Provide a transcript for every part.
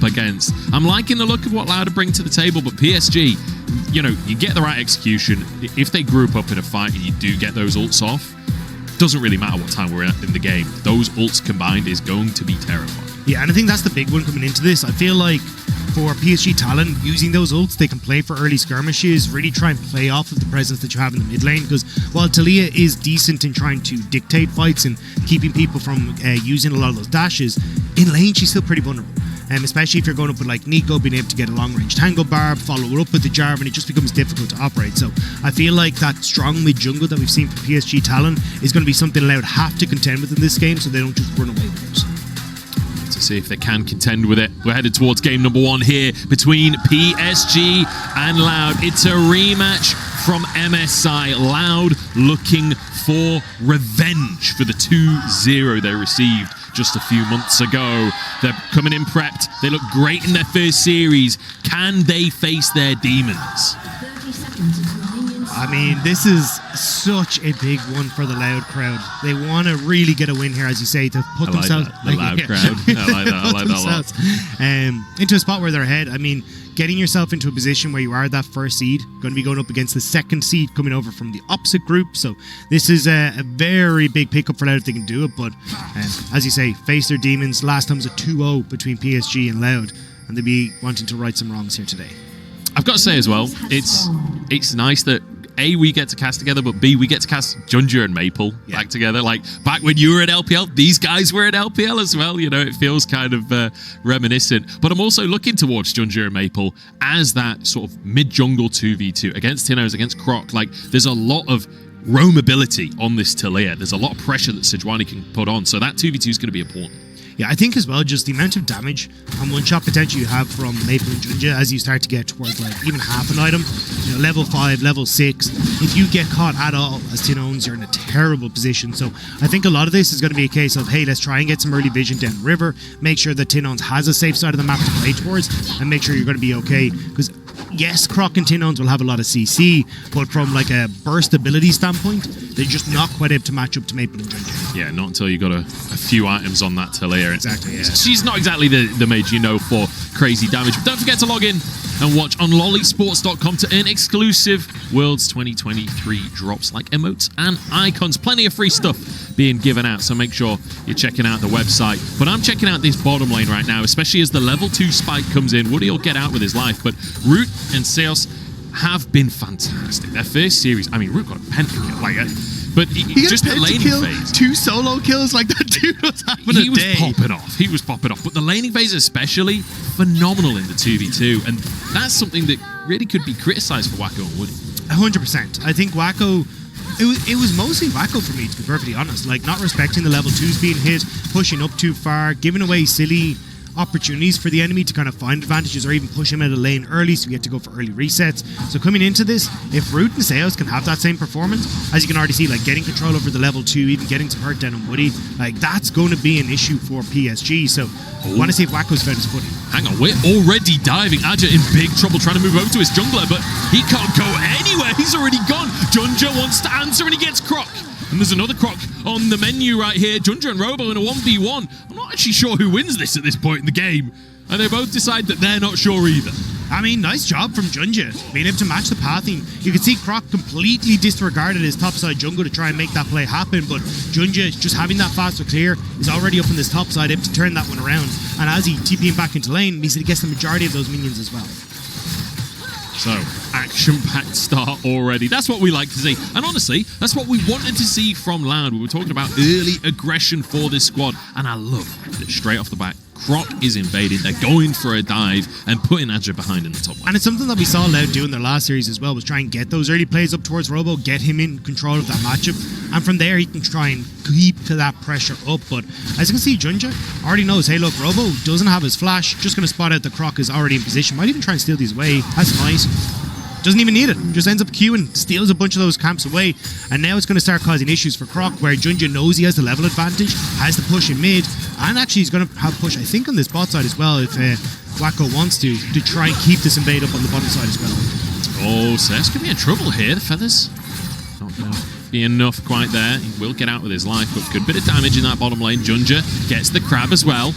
against. I'm liking the look of what Loud bring to the table, but PSG, you know, you get the right execution. If they group up in a fight and you do get those ults off, doesn't really matter what time we're in the game. Those ults combined is going to be terrifying. Yeah, and I think that's the big one coming into this. I feel like for PSG talent, using those ults, they can play for early skirmishes, really try and play off of the presence that you have in the mid lane, because while Taliyah is decent in trying to dictate fights and keeping people from using a lot of those dashes, in lane she's still pretty vulnerable. Especially if you're going up with like Nico, being able to get a long-range tango barb, follow it up with the Jarvan, it just becomes difficult to operate. So I feel like that strong mid-jungle that we've seen from PSG talent is going to be something Loud have to contend with in this game, so they don't just run away with it. To see if they can contend with it. We're headed towards game number 1 here between PSG and Loud. It's a rematch from MSI. Loud looking for revenge for the 2-0 they received just a few months ago. They're coming in prepped. They look great in their first series. Can they face their demons? I mean, this is such a big one for the Loud crowd. They want to really get a win here, as you say, to put themselves... The Loud crowd. I like that. I like that a lot. Into a spot where they're ahead. I mean, getting yourself into a position where you are that first seed, going to be going up against the second seed coming over from the opposite group. So this is a very big pickup for Loud if they can do it. But as you say, face their demons. Last time was a 2-0 between PSG and Loud, and they'll be wanting to right some wrongs here today. I've got to say as well, it's nice that A, we get to cast together, but B, we get to cast JunJia and Maple back together. Like, back when you were at LPL, these guys were at LPL as well. You know, it feels kind of reminiscent. But I'm also looking towards JunJia and Maple as that sort of mid-jungle 2v2 against Tinowns, against Croc. Like, there's a lot of roamability on this Taliyah. There's a lot of pressure that Sejuani can put on. So that 2v2 is going to be important. Yeah, I think as well, just the amount of damage and one-shot potential you have from Maple and JunJia as you start to get towards like even half an item, you know, level 5, level 6, if you get caught at all as Tinowns, you're in a terrible position. So I think a lot of this is going to be a case of, hey, let's try and get some early vision down the river, make sure that Tinowns has a safe side of the map to play towards, and make sure you're going to be okay. Because yes, Croc and Tinowns will have a lot of CC, but from like a burst ability standpoint, they're just not quite able to match up to Maple and JunJia. Yeah, not until you got a few items on that Taliyah. Exactly, yeah. She's not exactly the mage you know for crazy damage. But don't forget to log in and watch on lollysports.com to earn exclusive Worlds 2023 drops like emotes and icons. Plenty of free stuff being given out, so make sure you're checking out the website. But I'm checking out this bottom lane right now, especially as the level 2 spike comes in. Woody will get out with his life, but Root and Seos have been fantastic. Their first series, I mean, Root got a pentakill, like, but he just the laning phase. 2 solo kills, like that dude was having He was popping off. He was popping off. But the laning phase especially, phenomenal in the 2v2. And that's something that really could be criticised for Wako and Woody. 100%. I think Wako... It was mostly Wako for me, to be perfectly honest. Like, not respecting the level 2s being hit, pushing up too far, giving away silly opportunities for the enemy to kind of find advantages or even push him out of lane early, so we get to go for early resets. So coming into this, if Root and Seos can have that same performance, as you can already see, like getting control over the level 2, even getting some hurt down on Woody, like that's going to be an issue for PSG. So I want to see if Wako's found his footing. Hang on, we're already diving. Azhi in big trouble trying to move over to his jungler, but he can't go anywhere. He's already gone. JunJia wants to answer and he gets Croc. And there's another Croc on the menu right here. JunJia and Robo in a 1v1. I'm not actually sure who wins this at this point in the game. And they both decide that they're not sure either. I mean, nice job from JunJia, being able to match the pathing. You can see Croc completely disregarded his topside jungle to try and make that play happen, but JunJia, just having that faster clear, is already up on this topside, able to turn that one around. And as he TPing back into lane, means that he gets the majority of those minions as well. So, action-packed start already. That's what we like to see. And honestly, that's what we wanted to see from Loud. We were talking about early aggression for this squad. And I love that straight off the bat, Croc is invading. They're going for a dive and putting Azhi behind in the top lane. And it's something that we saw Loud do in their last series as well, was try and get those early plays up towards Robo, get him in control of that matchup. And from there, he can try and keep to that pressure up. But as you can see, JunJia already knows, hey, look, Robo doesn't have his flash. Just going to spot out the Croc is already in position. Might even try and steal these away. That's nice. Doesn't even need it. Just ends up queuing, steals a bunch of those camps away. And now it's going to start causing issues for Croc, where JunJia knows he has the level advantage, has the push in mid, and actually he's going to have push, I think, on this bot side as well, if Wako wants to try and keep this invade up on the bottom side as well. Oh, Seth's going to be in trouble here. The feathers not going to be enough quite there. He will get out with his life, but good bit of damage in that bottom lane. JunJia gets the crab as well.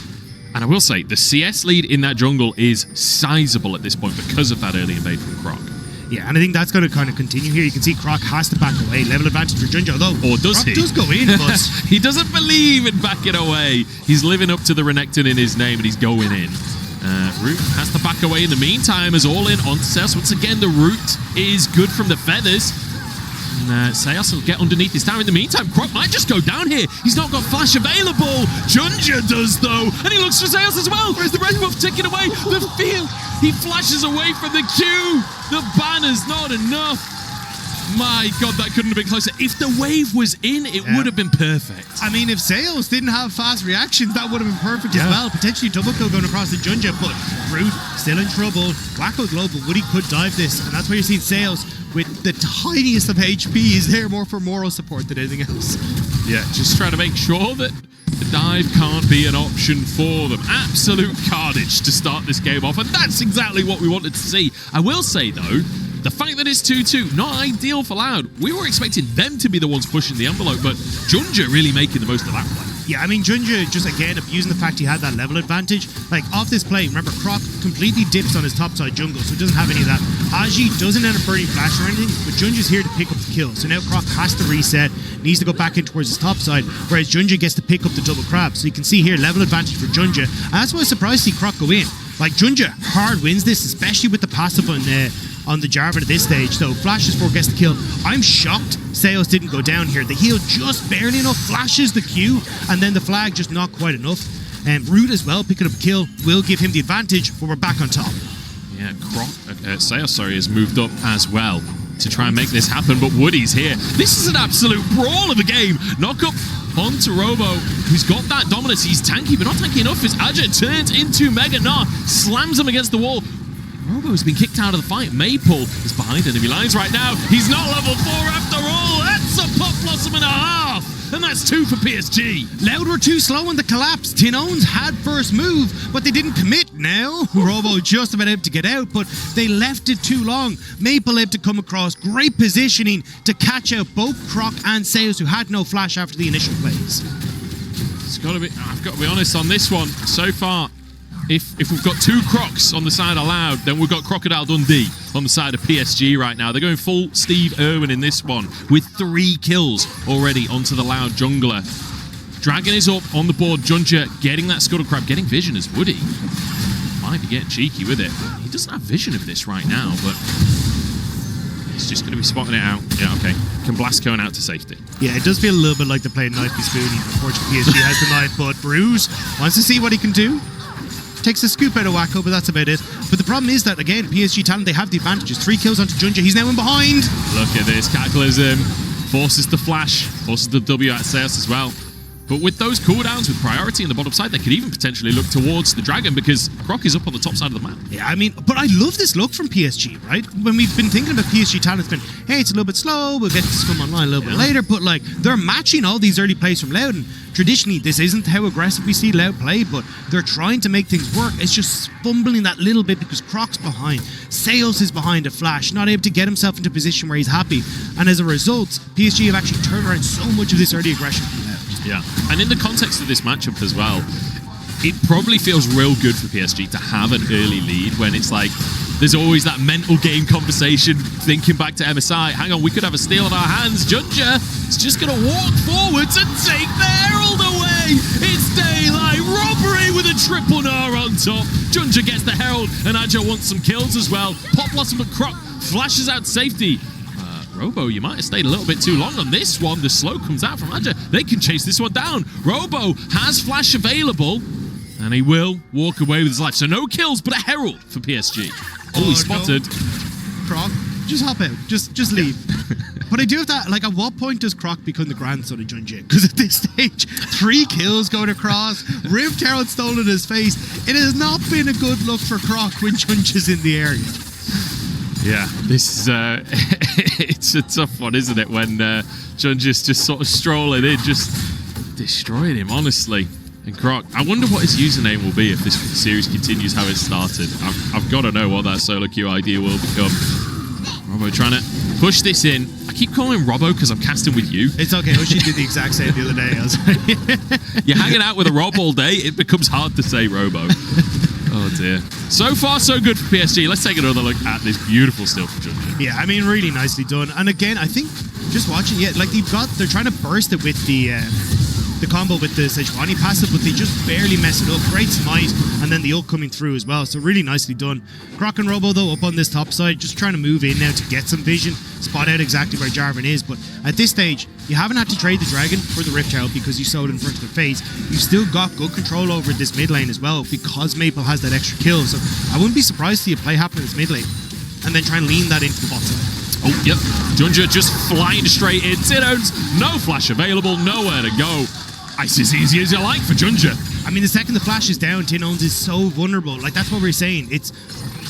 And I will say, the CS lead in that jungle is sizable at this point because of that early invade from Croc. Yeah, and I think that's going to kind of continue here. You can see Croc has to back away. Level advantage for JunJia, although or does Croc he? does go in, but he doesn't believe in backing away. He's living up to the Renekton in his name, and he's going in. Root has to back away in the meantime as all in onto Seos. Once again, the root is good from the feathers. And Seos will get underneath his tower. In the meantime, Croc might just go down here. He's not got flash available. JunJia does, though. And he looks for Seos as well. Where's the red buff ticking away? The field. He flashes away from the Q. The banner's not enough. My God, that couldn't have been closer. If the wave was in, it would have been perfect. I mean, if Seos didn't have fast reactions, that would have been perfect as well. Potentially double kill going across the JunJia, but Root still in trouble. Wako global, Woody could dive this, and that's where you see Seos with the tiniest of HP is there more for moral support than anything else. Yeah, just trying to make sure that the dive can't be an option for them. Absolute carnage to start this game off, and that's exactly what we wanted to see. I will say, though, the fact that it's 2-2, not ideal for Loud. We were expecting them to be the ones pushing the envelope, but JunJia really making the most of that play. Yeah, I mean, JunJia just, again, abusing the fact he had that level advantage. Like, off this play, remember, Croc completely dips on his topside jungle, so he doesn't have any of that. Azhi doesn't end up burning flash or anything, but JunJia's here to pick up the kill. So now Croc has to reset, needs to go back in towards his topside, whereas JunJia gets to pick up the double crab. So you can see here, level advantage for JunJia. And that's why I was surprised to see Croc go in. Like, JunJia hard wins this, especially with the passive on the Jarvan at this stage. So flashes for gets the kill. I'm shocked Seos didn't go down here. The heal just barely enough, flashes the Q, and then the flag just not quite enough. And Root as well, picking up a kill, will give him the advantage, but we're back on top. Yeah, Seos, has moved up as well to try and make this happen, but Woody's here. This is an absolute brawl of a game. Knock up onto Robo, who's got that dominance. He's tanky, but not tanky enough as Azhi turns into Mega Gnar, slams him against the wall. Robo's been kicked out of the fight. Maple is behind enemy lines right now. He's not level 4 after all. That's a Pop Blossom and a half. And that's 2 for PSG. Loud were too slow in the collapse. Tinowns had first move, but they didn't commit now. Robo just about able to get out, but they left it too long. Maple able to come across. Great positioning to catch out both Croc and Seos, who had no flash after the initial plays. I've got to be honest on this one. So far, if we've got 2 Crocs on the side of Loud, then we've got Crocodile Dundee on the side of PSG right now. They're going full Steve Irwin in this one with 3 kills already onto the Loud jungler. Dragon is up on the board. JunJia getting that Scuttle Crab, getting vision as Woody. Might be getting cheeky with it. He doesn't have vision of this right now, but he's just going to be spotting it out. Yeah, okay. Can blast Cone out to safety. Yeah, it does feel a little bit like they're playing Knife be Spoonie. Unfortunately, PSG has the knife, but Bruise wants to see what he can do. Takes a scoop out of Wako, but that's about it. But the problem is that, again, PSG talent, they have the advantages. 3 kills onto JunJia. He's now in behind. Look at this. Cataclysm forces the flash, forces the W at Seos as well. But with those cooldowns, with priority on the bottom side, they could even potentially look towards the Dragon because Croc is up on the top side of the map. Yeah, I mean, but I love this look from PSG, right? When we've been thinking about PSG talent, it's been, hey, it's a little bit slow, we'll get this to come online a little bit later, but like, they're matching all these early plays from Loud, and traditionally, this isn't how aggressive we see Loud play, but they're trying to make things work. It's just fumbling that little bit because Croc's behind. Seos is behind a flash, not able to get himself into a position where he's happy, and as a result, PSG have actually turned around so much of this early aggression from Loud. Yeah, and in the context of this matchup as well, it probably feels real good for PSG to have an early lead when it's like, there's always that mental game conversation, thinking back to MSI, hang on, we could have a steal in our hands. JunJia is just going to walk forwards and take the Herald away. It's daylight robbery with a triple Gnar on top. JunJia gets the Herald, and Azhi wants some kills as well. Pop Blossom and Croc flashes out safety. Robo, you might have stayed a little bit too long on this one. The slow comes out from Azhi. They can chase this one down. Robo has flash available, and he will walk away with his life. So no kills, but a Herald for PSG. Oh, he's spotted. No. Croc, just hop out. Just leave. But I do have that, like, at what point does Croc become the grandson of JunJia? Because at this stage, 3 kills going across, Rift Herald stolen his face. It has not been a good look for Croc when JunJia's in the area. Yeah, this is it's a tough one, isn't it? When JunJia's just sort of strolling in, just destroying him, honestly. And Croc, I wonder what his username will be if this series continues how it started. I've got to know what that solo queue idea will become. Robo trying to push this in. I keep calling him Robo because I'm casting with you. It's okay. Ushi did the exact same the other day. I was like, You're hanging out with a Rob all day, it becomes hard to say Robo. Oh dear. So far, so good for PSG. Let's take another look at this beautiful steal from JunJia. yeah, I mean, really nicely done. And again, I think just watching it, like they're trying to burst it with the combo with the Sejuani passive, but they just barely mess it up. Great smite, and then the ult coming through as well. So really nicely done. Croc and Robo though up on this top side, just trying to move in now to get some vision, spot out exactly where Jarvan is. But at this stage, you haven't had to trade the Dragon for the Rift Herald because you saw it in front of their face. You've still got good control over this mid lane as well because Maple has that extra kill. So I wouldn't be surprised to see a play happen in this mid lane and then try and lean that into the bot side. Oh, yep. JunJia just flying straight in. Tinowns, no flash available, nowhere to go. It's as easy as you like for JunJia. I mean, the second the flash is down, Tinowns is so vulnerable. Like, that's what we're saying. It's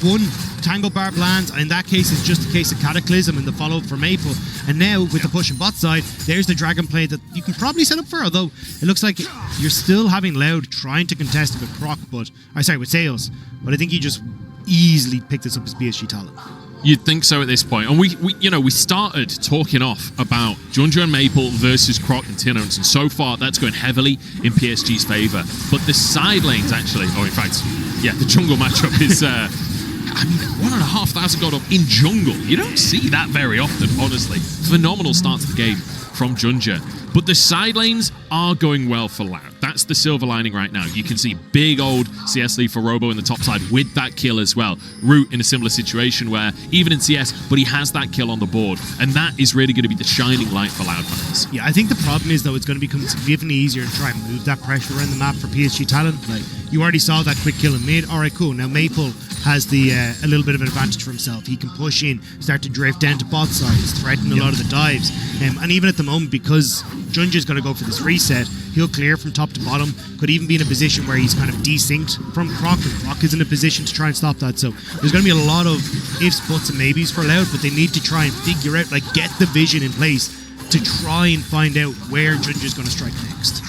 one Tango Barb lands, and in that case, it's just a case of Cataclysm and the follow-up for Maple. And now, with the push and bot side, there's the Dragon play that you can probably set up for, although it looks like you're still having Loud trying to contest it with Croc, with Seos. But I think he just easily picked this up as PSG talent. You'd think so at this point. And we started talking off about JunJia and Maple versus Croc and Tinowns, and so far that's going heavily in PSG's favour. But the side lanes actually, in fact, yeah, the jungle matchup is, 1,500 gold up in jungle. You don't see that very often, honestly. Phenomenal start to the game from JunJia. But the side lanes are going well for Loud. That's the silver lining right now. You can see big old CS lead for Robo in the top side with that kill as well. Root in a similar situation where even in CS, but he has that kill on the board. And that is really going to be the shining light for Loud fans. Yeah, I think the problem is, though, it's going to become significantly easier to try and move that pressure around the map for PSG talent. Like, you already saw that quick kill in mid. All right, cool. Now Maple has the a little bit of an advantage for himself. He can push in, start to drift down to bot sides, threaten a lot of the dives. And even at the moment, because JunJia's going to go for this reset, he'll clear from top to bottom, could even be in a position where he's kind of desynced from Croc, and Croc is in a position to try and stop that. So there's going to be a lot of ifs, buts, and maybes for Loud, but they need to try and figure out, like, get the vision in place to try and find out where JunJia's going to strike next.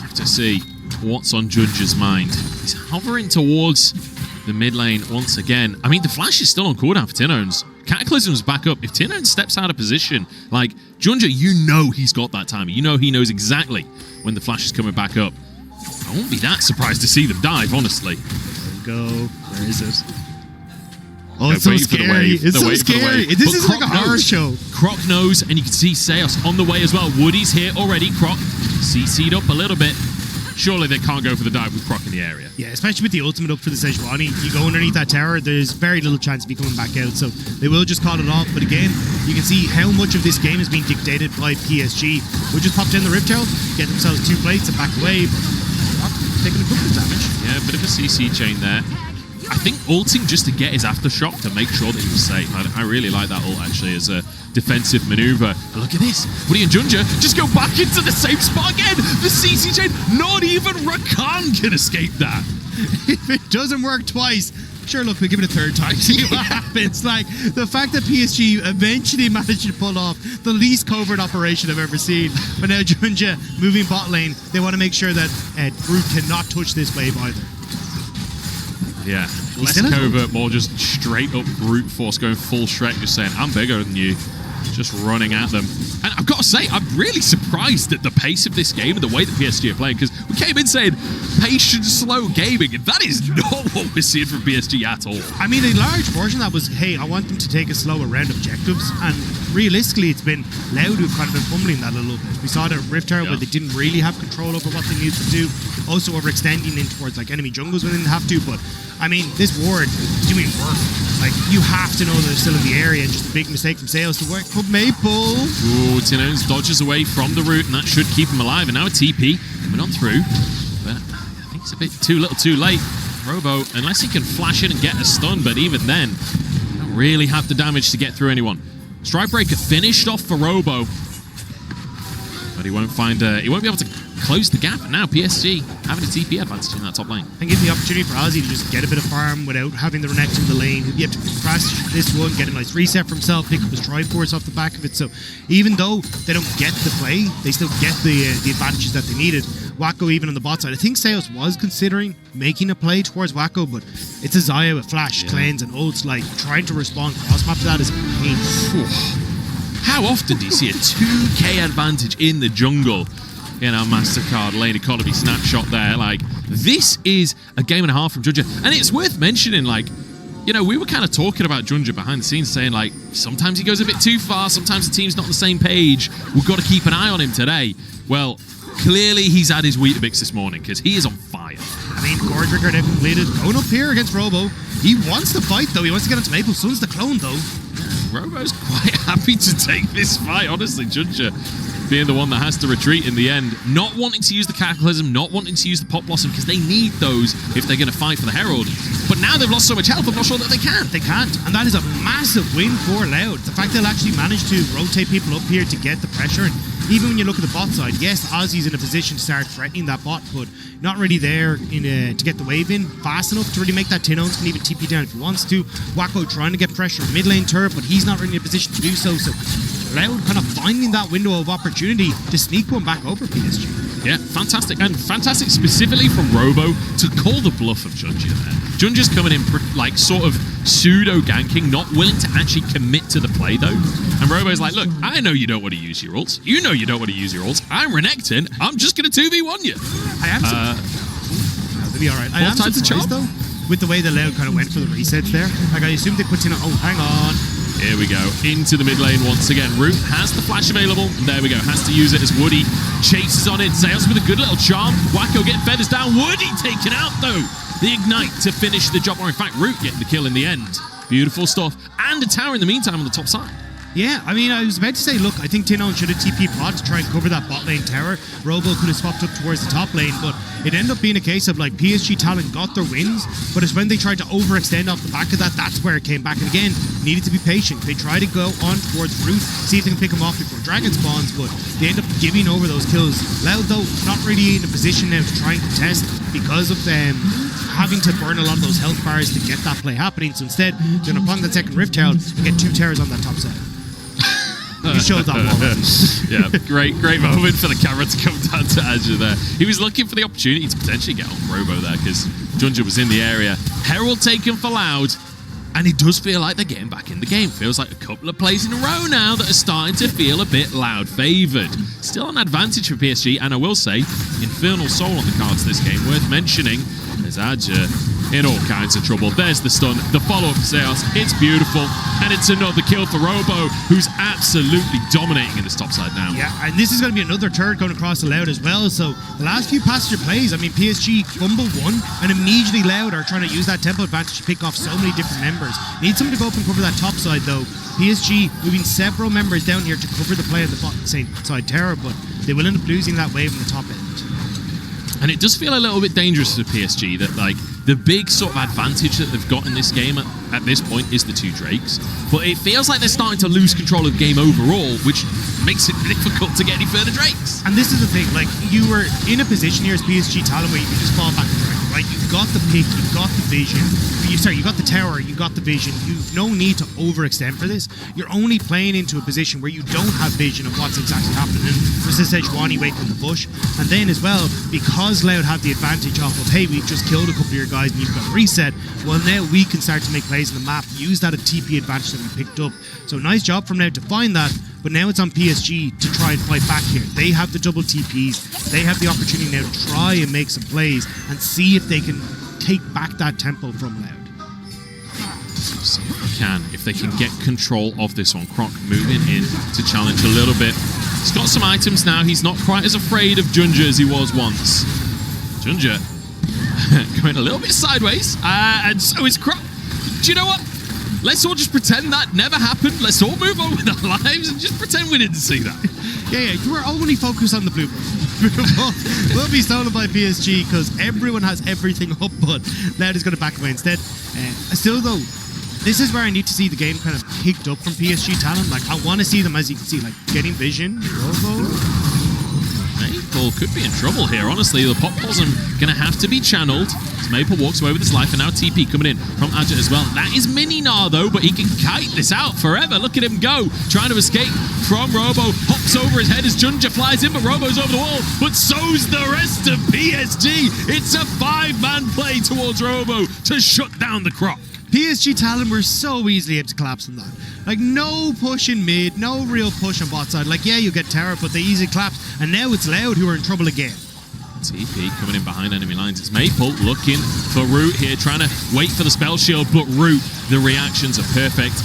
Have to see what's on JunJia's mind. He's hovering towards the mid lane once again. I mean, the flash is still on cooldown for Tinowns. Cataclysm's back up. If Tinowns steps out of position, like, JunJia, you know he's got that timing. You know he knows exactly when the flash is coming back up. I won't be that surprised to see them dive, honestly. Go. Where is it? Oh, it's so scary. It's so scary. This is like a horror show. Croc knows, and you can see Seos on the way as well. Woody's here already. Croc CC'd up a little bit. Surely they can't go for the dive with Croc in the area. Yeah, especially with the ultimate up for the Sejuani. You go underneath that tower, there's very little chance of me coming back out. So they will just call it off. But again, you can see how much of this game is being dictated by PSG. We'll just pop down the Rift Herald, get themselves 2 plates and back away. Croc taking a good bit of damage. Yeah, a bit of a CC chain there. I think ulting just to get his aftershock to make sure that he was safe. I really like that ult actually as a defensive maneuver. But look at this. Woody and JunJia just go back into the same spot again. The CC chain, not even Rakan can escape that. If it doesn't work twice, sure, look, we'll give it a third time, see what happens. Like, the fact that PSG eventually managed to pull off the least covert operation I've ever seen. But now JunJia moving bot lane, they want to make sure that Root cannot touch this wave either. Yeah, less covert, more just straight up brute force, going full Shrek, just saying, I'm bigger than you. Just running at them. And I've got to say, I'm really surprised at the pace of this game and the way that PSG are playing, because we came in saying patient, slow gaming, and that is not what we're seeing from PSG at all. I mean, a large portion of that was, hey, I want them to take a slower round objectives, and realistically, it's been Loud who've kind of been fumbling that a little bit. We saw that Rift Herald where they didn't really have control over what they needed to do, also overextending in towards like enemy jungles when they didn't have to, but I mean, this ward is doing work. Like, you have to know that they're still in the area, and just a big mistake from Sales to work for Maple. Ooh, Tinowns dodges away from the root, and that should keep him alive. And now a TP coming on through. But I think it's a bit too little too late. Robo, unless he can flash in and get a stun, but even then, you don't really have the damage to get through anyone. Strike Breaker finished off for Robo. But he won't find he won't be able to closed the gap. And now PSG having a TP advantage in that top lane. And give the opportunity for Azhi to just get a bit of farm without having the Renekton in the lane. He'll be able to crash this one, get a nice reset for himself, pick up his Triforce off the back of it. So even though they don't get the play, they still get the advantages that they needed. Wako even on the bot side. I think Seos was considering making a play towards Wako, but it's Azhi with flash, cleanse, and ults. Like, trying to respond cross-map to that is a pain. How often do you see a 2k advantage in the jungle in our MasterCard lane economy snapshot there? Like, this is a game and a half from JunJia. And it's worth mentioning, like, you know, we were kind of talking about JunJia behind the scenes, saying, like, sometimes he goes a bit too far, sometimes the team's not on the same page. We've got to keep an eye on him today. Well, clearly he's had his Weetabix this morning, because he is on fire. I mean, Gordricker now completed. Going up here against Robo. He wants to fight, though. He wants to get onto Maple. Sun's the clone, though. Robo's quite happy to take this fight, honestly. JunJia being the one that has to retreat in the end. Not wanting to use the Cataclysm, not wanting to use the Pop Blossom, because they need those if they're going to fight for the Herald. But now they've lost so much health, I'm not sure that they can. They can't. And that is a massive win for Loud. The fact they'll actually manage to rotate people up here to get the pressure. And even when you look at the bot side, yes, Azhi's in a position to start threatening that bot, but not really there to get the wave in fast enough to really make that Tinowns can even TP down if he wants to. Wako trying to get pressure on mid lane turret, but he's not really in a position to do so. So Loud kind of finding that window of opportunity to sneak one back over PSG. Yeah, fantastic. And fantastic specifically from Robo to call the bluff of JunJia there. JunJia's coming in like sort of pseudo-ganking, not willing to actually commit to the play though. And Robo's like, look, I know you don't want to use your ults. You know you don't want to use your ults. I'm Renekton. I'm just going to 2v1 you. I am That'll be all right. I am surprised though with the way the Loud kind of went for the resets there. Like, I assumed they put in oh, hang on. Here we go, into the mid lane once again. Root has the flash available. There we go, has to use it as Woody chases on it. Zeus with a good little charm. Wako getting feathers down. Woody taken out though. The ignite to finish the job, or in fact, Root getting the kill in the end. Beautiful stuff. And a tower in the meantime on the top side. Yeah, I mean, I was about to say, look, I think Tinowns should have TP pod to try and cover that bot lane tower. Robo could have swapped up towards the top lane, but it ended up being a case of, like, PSG Talent got their wins, but it's when they tried to overextend off the back of that, that's where it came back. And again, needed to be patient. They try to go on towards Root, see if they can pick him off before Dragon spawns, but they end up giving over those kills. Loud, though, not really in a position now to try and contest because of them having to burn a lot of those health bars to get that play happening. So instead, they're going to plant that second Rift Herald and get 2 towers on that top side. You showed that moment. Yeah, great moment for the camera to come down to Azhi there. He was looking for the opportunity to potentially get on Robo there because JunJia was in the area. Herald taken for Loud, and it does feel like they're getting back in the game. Feels like a couple of plays in a row now that are starting to feel a bit Loud favoured. Still an advantage for PSG, and I will say, Infernal Soul on the cards this game. Worth mentioning, as Azhi in all kinds of trouble. There's the stun, the follow-up for Zeus. It's beautiful, and it's another kill for Robo, who's absolutely dominating in this top side now. Yeah, and this is going to be another turret going across the Loud as well. So the last few passenger plays, I mean, PSG fumble one, and immediately Loud are trying to use that tempo advantage to pick off so many different members. Need someone to go up and cover that top side, though. PSG moving several members down here to cover the play on the same side tower, but they will end up losing that wave on the top end. And it does feel a little bit dangerous for PSG that, like, the big sort of advantage that they've got in this game at this point is the 2 Drakes. But it feels like they're starting to lose control of the game overall, which makes it difficult to get any further Drakes. And this is the thing, like, you were in a position here as PSG Talent where you could just fall back and drink, right? You've got the pick, you've got the vision. You got the tower, you got the vision. You've no need to overextend for this. You're only playing into a position where you don't have vision of what's exactly happening. And there's this Edgewani waiting in the bush. And then as well, because Loud have the advantage off of, hey, we've just killed a couple of your guys and you've got a reset, well, now we can start to make plays on the map, use that TP advantage that we picked up. So nice job from Loud to find that, but now it's on PSG to try and fight back here. They have the double TPs. They have the opportunity now to try and make some plays and see if they can take back that tempo from Loud. See if they can get control of this one. Croc moving in to challenge a little bit. He's got some items now. He's not quite as afraid of JunJia as he was once. JunJia going a little bit sideways, and so is Croc. Do you know what? Let's all just pretend that never happened. Let's all move on with our lives and just pretend we didn't see that. Yeah, we're only focused on the blue ball. We'll be stolen by PSG because everyone has everything up, but Loud is going to back away instead. Still though, this is where I need to see the game kind of picked up from PSG Talent. Like, I want to see them, as you can see, like, getting vision. Robo. Maple could be in trouble here, honestly. The pop poison going to have to be channeled. As Maple walks away with his life, and now TP coming in from Azhi as well. That is Mini-Gnar, though, but he can kite this out forever. Look at him go, trying to escape from Robo. Hops over his head as JunJia flies in, but Robo's over the wall. But so's the rest of PSG. It's a 5-man play towards Robo to shut down the Croc. PSG Talon were so easily able to collapse on that. Like, no push in mid, no real push on bot side. Like, yeah, you get Terra, but they easily collapse. And now it's Loud who are in trouble again. TP coming in behind enemy lines. It's Maple looking for Root here, trying to wait for the spell shield, but Root, the reactions are perfect.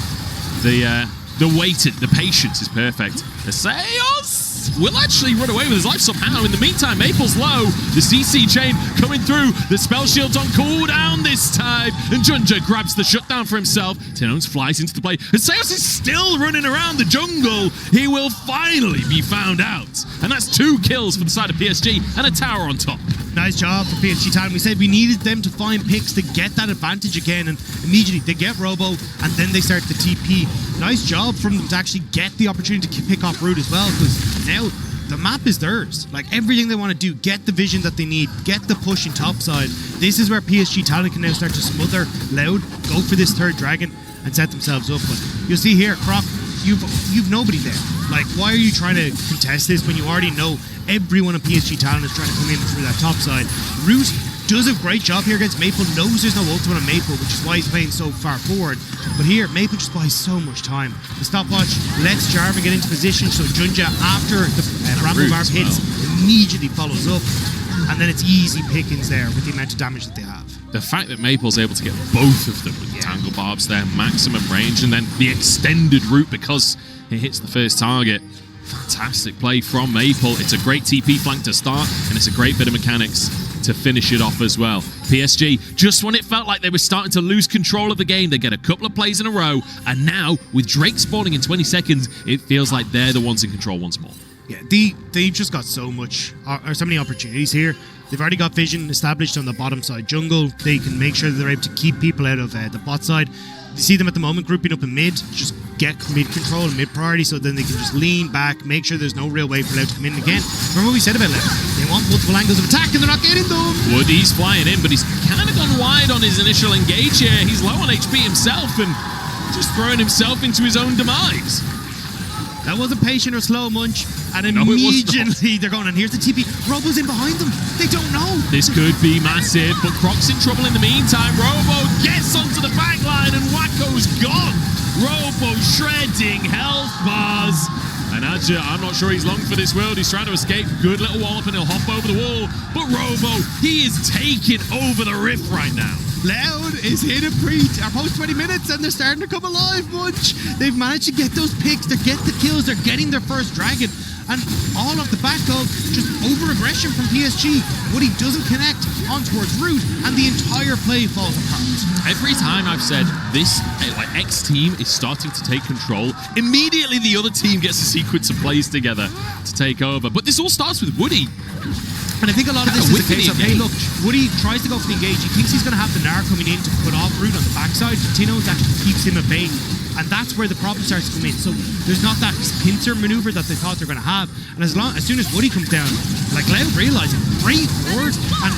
The patience is perfect. The Seos will actually run away with his life somehow. In the meantime, Maple's low. The CC chain coming through. The spell shield's on cooldown this time. And JunJia grabs the shutdown for himself. Tinowns flies into the play. And Seos is still running around the jungle. He will finally be found out. And that's 2 kills for the side of PSG and a tower on top. Nice job for PSG Talon. We said we needed them to find picks to get that advantage again, and immediately they get Robo, and then they start the TP. Nice job from them to actually get the opportunity to pick off Root as well, because now the map is theirs. Like, everything they want to do, get the vision that they need, get the push in top side. This is where PSG Talon can now start to smother Loud, go for this 3rd dragon, and set themselves up. But you'll see here, Croc, you've nobody there. Like, why are you trying to contest this when you already know everyone on PSG Talon is trying to come in through that top side? Root does a great job here against Maple, knows there's no ultimate on Maple, which is why he's playing so far forward. But here, Maple just buys so much time. The stopwatch lets Jarvan get into position, so JunJia, after the Bramble Barb hits, immediately follows up. And then it's easy pickings there with the amount of damage that they have. The fact that Maple's able to get both of them with the Tangle Barbs there, maximum range, and then the extended route because it hits the first target. Fantastic play from Maple. It's a great TP flank to start, and it's a great bit of mechanics to finish it off as well. PSG, just when it felt like they were starting to lose control of the game, they get a couple of plays in a row, and now, with Drake spawning in 20 seconds, it feels like they're the ones in control once more. Yeah, they've just got so many opportunities here. They've already got vision established on the bottom side jungle. They can make sure that they're able to keep people out of the bot side. You see them at the moment grouping up in mid, just get mid control and mid priority, so then they can just lean back, make sure there's no real way for Loud to come in again. Remember what we said about Loud? They want multiple angles of attack and they're not getting them. Woody's flying in, but he's kind of gone wide on his initial engage here. He's low on HP himself and just throwing himself into his own demise. That wasn't patient or slow, Munch. And immediately they're going, and here's the TP. Robo's in behind them. They don't know. This could be massive, but Croc's in trouble in the meantime. Robo gets onto the back line and Wako's gone. Robo shredding health bars. And Azhi, I'm not sure he's long for this world. He's trying to escape. Good little wall up and he'll hop over the wall. But Robo, he is taking over the rift right now. Loud is hit a post 20 minutes and they're starting to come alive, Munch. They've managed to get those picks, they get the kills, they're getting their first dragon. And all of the back of just over-aggression from PSG. Woody doesn't connect on towards Root, and the entire play falls apart. Every time I've said this, like, X team is starting to take control, immediately the other team gets a sequence of plays together to take over. But this all starts with Woody. And I think a lot of this is the case of, hey, look, Woody tries to go for the engage. He thinks he's going to have the Gnar coming in to put off Root on the backside. Tinowns actually keeps him at bay. And that's where the problem starts to come in. So there's not that pincer maneuver that they thought they're going to have. And as soon as Woody comes down, like, Loud realizing, great forward, and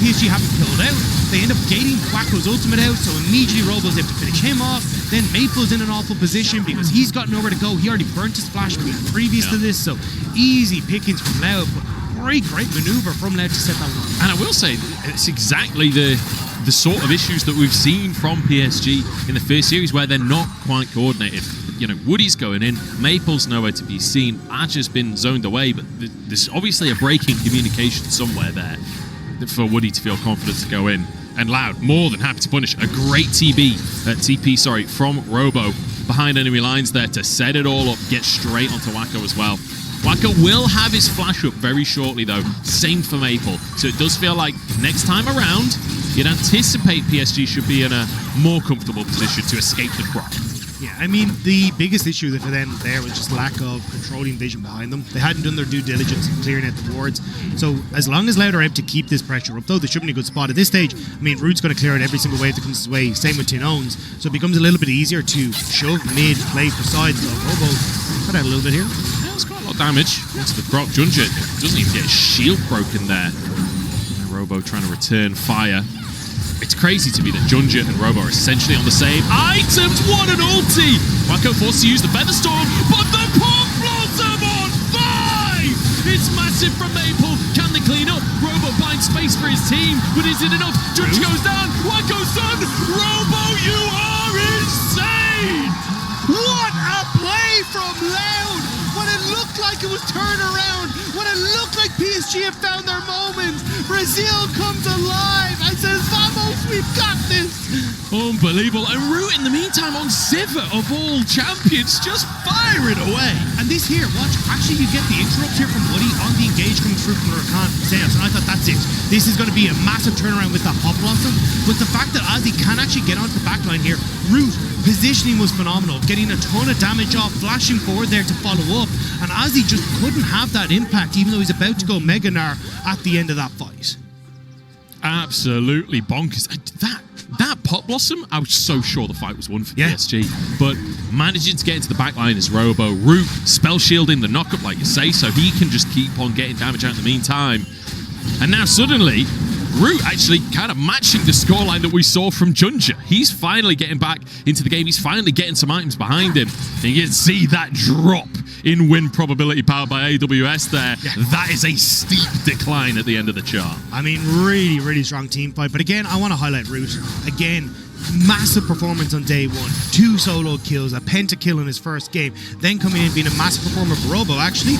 PSG haven't killed out. They end up gating Wako's ultimate out, so immediately Robo's able to finish him off. Then Maple's in an awful position because he's got nowhere to go. He already burnt his flash previous to this, so easy pickings from Loud. But great maneuver from Loud to set that one. And I will say, it's exactly the sort of issues that we've seen from PSG in the first series where they're not quite coordinated. You know, Woody's going in, Maple's nowhere to be seen, Azhi's been zoned away, but there's obviously a break in communication somewhere there for Woody to feel confident to go in. And Loud, more than happy to punish. A great TP from Robo behind enemy lines there to set it all up, get straight onto Wako as well. Wako will have his flash up very shortly though, same for Maple. So it does feel like next time around, you'd anticipate PSG should be in a more comfortable position to escape the Croc. Yeah, I mean, the biggest issue for them there was just lack of controlling vision behind them. They hadn't done their due diligence in clearing out the wards. So as long as Loud are able to keep this pressure up, though, they should be in a good spot at this stage. I mean, Root's going to clear out every single wave that comes his way. Same with Tinowns. So it becomes a little bit easier to shove mid, play for sides. So Robo, cut out a little bit here. It's quite a lot short damage into the Croc. JunJia doesn't even get his shield broken there. And Robo trying to return fire. It's crazy to me that JunJia and Robo are essentially on the same items. What an ulti! Wako forced to use the Featherstorm, but the Pop Blossom on 5! It's massive from Maple. Can they clean up? Robo finds space for his team, but is it enough? JunJia goes down. Wako's done. Robo, you are insane! What a play from Loud! When it looked like it was turned around, when it looked like PSG have found their moment, Brazil comes alive and says, "Vamos, we've got this!" Unbelievable. And Root in the meantime on Sivir of all champions, just firing away. And this here, watch, actually you get the interrupt here from Woody on the engage coming through from Rakan Zeus, and I thought that's it. This is going to be a massive turnaround with that Pop Blossom, but the fact that Azhi can actually get onto the backline here, Root, positioning was phenomenal, getting a ton of damage off, flashing forward there to follow up, and Azhi just couldn't have that impact even though he's about to go Mega Gnar at the end of that fight. Absolutely bonkers. That Pop Blossom, I was so sure the fight was won for PSG. But managing to get into the backline is Robo. Root spell shielding the knockup, like you say, so he can just keep on getting damage out in the meantime. And now suddenly, Root actually kind of matching the scoreline that we saw from JunJia. He's finally getting back into the game. He's finally getting some items behind him. And you can see that drop in win probability powered by AWS there. That is a steep decline at the end of the chart. I mean, really, really strong team fight. But again, I want to highlight Root. Again, massive performance on day one. 2 solo kills, a pentakill in his first game. Then coming in being a massive performer for Robo, actually.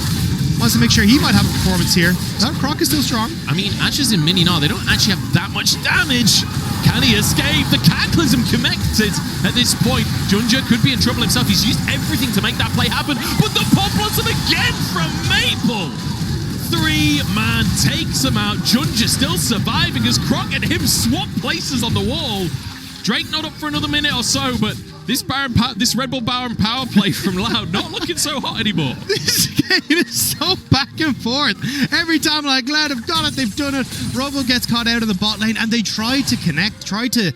Wants to make sure he might have a performance here. That Croc is still strong. I mean, Ashes and Mini now, they don't actually have that much damage. Can he escape? The Cataclysm connected at this point. JunJia could be in trouble himself. He's used everything to make that play happen. But the Pop Blossom again from Maple. 3-man takes him out. JunJia still surviving as Croc and him swap places on the wall. Drake not up for another minute or so, but this Red Bull Baron power play from Loud not looking so hot anymore. This game is so back and forth. Every time like Loud have done it, they've done it. Robo gets caught out of the bot lane and they try to connect, try to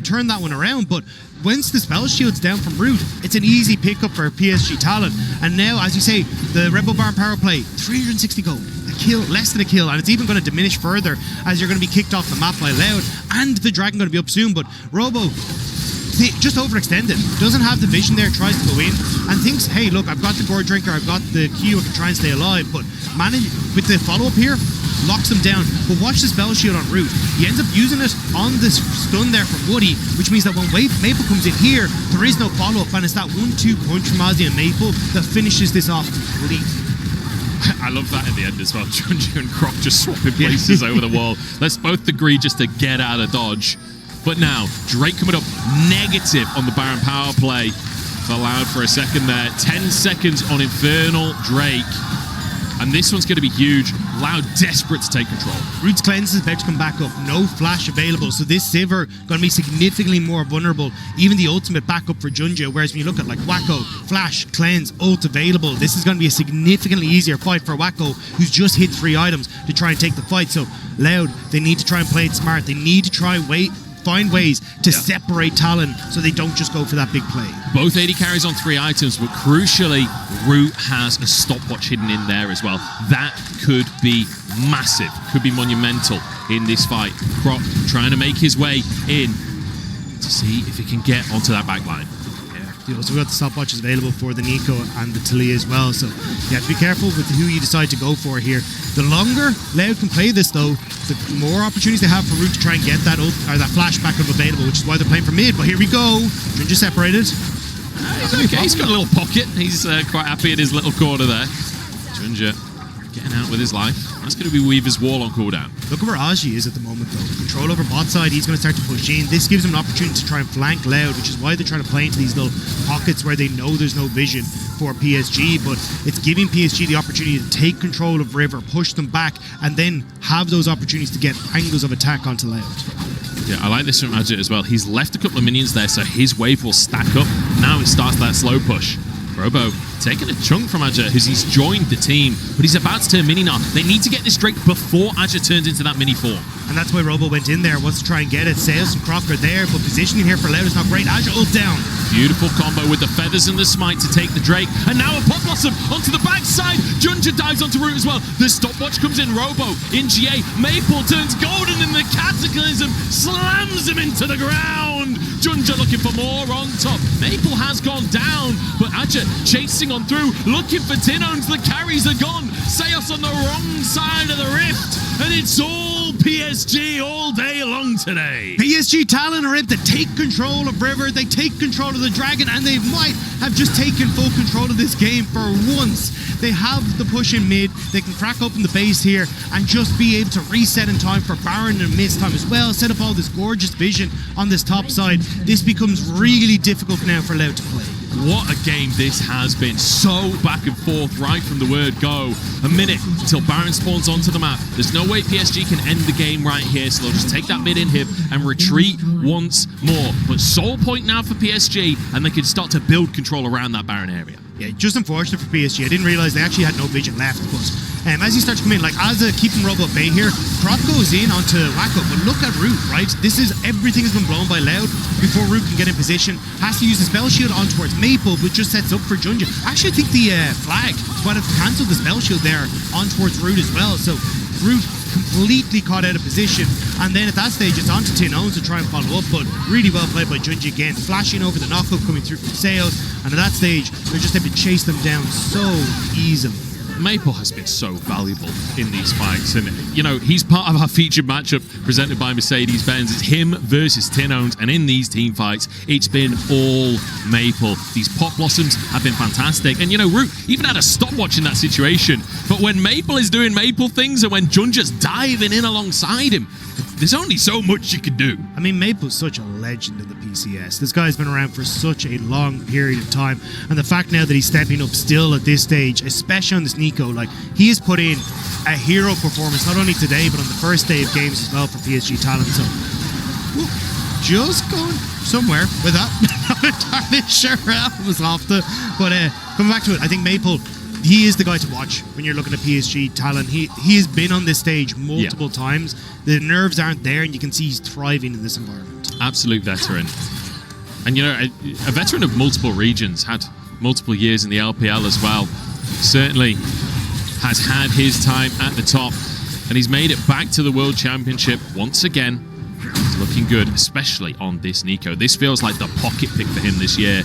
turn that one around, but once the spell shield's down from Root, it's an easy pickup for PSG talent. And now, as you say, the Red Bull Baron power play, 360 gold. Kill, less than a kill, and it's even going to diminish further as you're going to be kicked off the map by Loud, and the Dragon going to be up soon. But Robo just overextended, doesn't have the vision there, tries to go in and thinks, hey look, I've got the Gore Drinker, I've got the Q, I can try and stay alive, but manage with the follow-up here, locks him down. But watch the spell shield on Root, he ends up using it on this stun there from Woody, which means that when Maple comes in here, there is no follow-up, and it's that 1-2 punch from Azhi and Maple that finishes this off completely. I love that at the end as well. JunJia and Croc just swapping places over the wall. Let's both agree just to get out of dodge. But now, Drake coming up negative on the Baron power play. For Loud for a second there. 10 seconds on Infernal Drake. And this one's going to be huge. Loud desperate to take control. Root's cleanse is about to come back up. No flash available. So this Sivir going to be significantly more vulnerable. Even the ultimate backup for JunJia. Whereas when you look at like Wako, flash, cleanse, ult available. This is going to be a significantly easier fight for Wako, who's just hit 3 items to try and take the fight. So Loud, they need to try and play it smart. They need to try and find ways to separate talent so they don't just go for that big play. Both AD carries on 3 items, but crucially, Root has a stopwatch hidden in there as well. That could be massive, could be monumental in this fight. Croc trying to make his way in to see if he can get onto that back line. So we've got the stopwatches available for the Nico and the Talia as well, so you have to be careful with who you decide to go for here. The longer Loud can play this though, the more opportunities they have for Root to try and get that that flashback of available, which is why they're playing for mid. But here we go, JunJia separated. He's okay, he's got a little pocket, he's quite happy in his little corner there. JunJia getting out with his life. That's going to be Weaver's wall on cooldown. Look at where Azhi is at the moment though. Control over bot side, he's going to start to push in. This gives him an opportunity to try and flank Loud, which is why they're trying to play into these little pockets where they know there's no vision for PSG, but it's giving PSG the opportunity to take control of River, push them back, and then have those opportunities to get angles of attack onto Loud. Yeah, I like this from Azhi as well. He's left a couple of minions there, so his wave will stack up. Now it starts that slow push. Robo taking a chunk from Azhi as he's joined the team, but he's about to turn mini now. They need to get this Drake before Azhi turns into that mini form. And that's why Robo went in there, wants to try and get it. Sales and Croc are there, but positioning here for Loud is not great. Azhi ult down. Beautiful combo with the feathers and the smite to take the Drake. And now a Pop Blossom onto the backside. JunJia dives onto Root as well. The stopwatch comes in. Robo in GA. Maple turns golden in the Cataclysm. Slams him into the ground. JunJia looking for more on top. Maple has gone down, but Azhi chasing on through, looking for Tinowns. The carries are gone. Seos on the wrong side of the rift. And it's all PSG all day long today. PSG Talon are able to take control of River, they take control of the Dragon, and they might have just taken full control of this game for once. They have the push in mid, they can crack open the base here and just be able to reset in time for Baron and Mist time as well, set up all this gorgeous vision on this top side. This becomes really difficult now for Loud to play. What a game this has been. So back and forth right from the word go. A minute until Baron spawns onto the map. There's no way PSG can end the game right here, so they'll just take that mid inhib and retreat once more. But soul point now for PSG, and they can start to build control around that Baron area. Yeah, just unfortunate for PSG. I didn't realize they actually had no vision left, but as he starts to come in, like Azhi keeping Robo at bay here, Croc goes in onto Wako, but look at Root, right? This is, everything has been blown by Loud before Root can get in position. Has to use the spell shield on towards Maple, but just sets up for JunJia. Actually, I think the flag might have cancelled the spell shield there on towards Root as well, so Root completely caught out of position, and then at that stage it's on to Tinowns to try and follow up, but really well played by JunJia again, flashing over the knockup coming through from Sales, and at that stage they're just able to chase them down so easily. Maple has been so valuable in these fights, and you know, he's part of our featured matchup presented by Mercedes-Benz. It's him versus Tinowns, and in these team fights it's been all Maple. These Pop Blossoms have been fantastic, and you know, Root even had a stopwatch in that situation, but when Maple is doing Maple things and when JunJia's diving in alongside him, there's only so much you can do. I mean, Maple's such a legend in the PCS. This guy's been around for such a long period of time, and the fact now that he's stepping up still at this stage, especially on this Nico, like, he has put in a hero performance not only today but on the first day of games as well for PSG Talent. So just going somewhere with that. Not entirely sure how it was off the, but coming back to it, I think Maple, he is the guy to watch when you're looking at PSG Talent. He has been on this stage multiple times. The nerves aren't there, and you can see he's thriving in this environment. Absolute veteran. And you know, a veteran of multiple regions, had multiple years in the LPL as well. Certainly has had his time at the top, and he's made it back to the World Championship once again. He's looking good, especially on this Nico. This feels like the pocket pick for him this year.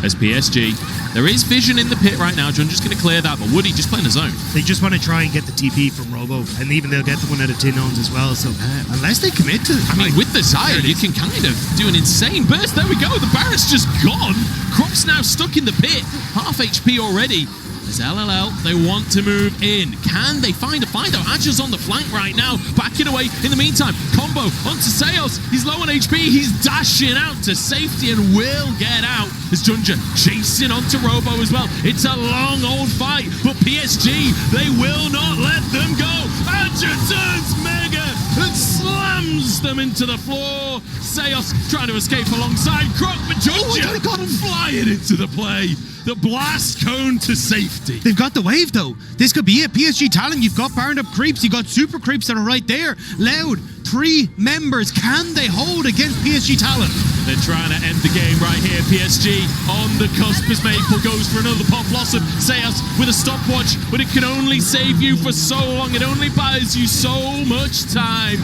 As PSG, there is vision in the pit right now. JunJia's going to clear that, but Woody just playing his own. They just want to try and get the TP from Robo, and even they'll get the one out of Tinowns as well. So unless they commit to, I mean, with the Zaya, you can kind of do an insane burst. There we go. The Baron's just gone. Croc's now stuck in the pit, half HP already. As LLL, they want to move in. Can they find a find out? Azhi's on the flank right now, backing away. In the meantime, combo onto Seos. He's low on HP. He's dashing out to safety and will get out. As JunJia chasing onto Robo as well. It's a long old fight, but PSG, they will not let them go. Azhi turns mega and slams them into the floor. Seos trying to escape alongside Croc, but JunJia got him flying into the play. The blast cone to safety. They've got the wave though. This could be it. PSG Talent, you've got burned up creeps, you've got super creeps that are right there. Loud, 3 members. Can they hold against PSG Talent? They're trying to end the game right here. PSG on the cusp as Maple goes for another Pop Blossom. Seos with a stopwatch, but it can only save you for so long. It only buys you so much time.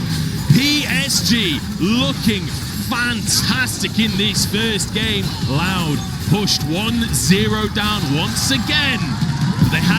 PSG looking fantastic in this first game. Loud pushed 1-0 down once again. They have